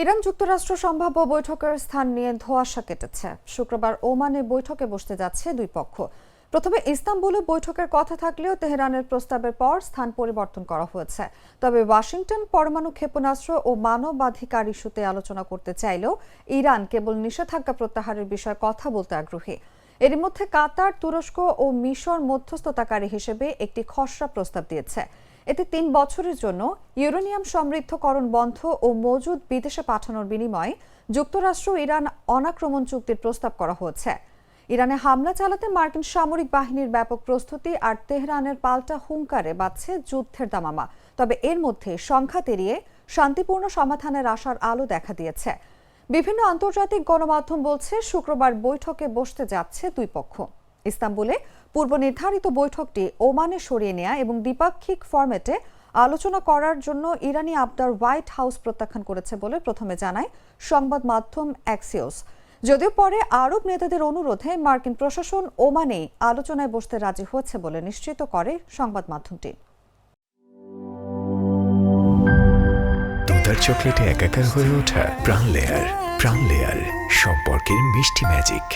Iran যুক্তরাষ্ট্র সম্ভাব্য বৈঠকের স্থান নিয়ে ধোঁয়াশা কেটেছে। শুক্রবার ওমানে বৈঠকে বসতে যাচ্ছে দুই পক্ষ। প্রথমে ইস্তাম্বুলে বৈঠকের কথা থাকলেও তেহরানের প্রস্তাবের পর স্থান পরিবর্তন করা হয়েছে। তবে ওয়াশিংটন পরমাণু ক্ষেপণাস্ত্র ও মানবাধিকার ইস্যুতে আলোচনা করতে চাইলেও ইরান কেবল নিষেধাজ্ঞা প্রত্যাহারের বিষয়ে কথা বলতে আগ্রহী। এরই মধ্যে কাতার, তুরস্ক ও মিশর মধ্যস্থতাকারী হিসেবে একটি খসড়া প্রস্তাব দিয়েছে। এতে ৩ বছরের জন্য ইউরেনিয়াম সমৃদ্ধকরণ বন্ধ ও মজুদ বিদেশে পাঠানোর বিনিময়ে যুক্তরাষ্ট্র ইরান অনাক্রমণ চুক্তির প্রস্তাব করা হয়েছে। ইরানে হামলা চালাতে মার্কিন সামরিক বাহিনীর ব্যাপক প্রস্তুতি আর তেহরানের পাল্টা হুঙ্কারে বাজছে যুদ্ধের দামামা। তবে এর মধ্যে সংঘাত এড়িয়ে শান্তিপূর্ণ সমাধানের আশার আলো দেখা দিয়েছে। বিভিন্ন আন্তর্জাতিক গণমাধ্যম বলছে শুক্রবার বৈঠকে বসতে যাচ্ছে দুই পক্ষ। ইস্তাম্বুলে পূর্ব নির্ধারিত বৈঠকটি ওমানে সরিয়ে নেয়া এবং দ্বিপাক্ষিক ফরম্যাটে আলোচনা করার জন্য ইরানি আবদার হোয়াইট হাউস প্রত্যাখ্যান করেছে বলে প্রথমে জানায় সংবাদ মাধ্যম অ্যাক্সিওস। যদিও পরে আরব নেতাদের অনুরোধে মার্কিন প্রশাসন ওমানে আলোচনায় বসতে রাজি হয়েছে বলে নিশ্চিত করে সংবাদ মাধ্যমটি। দুধার চকলেটে একাকার হয়ে ওঠা প্রাণ লেয়ার সম্পর্কের মিষ্টি ম্যাজিক।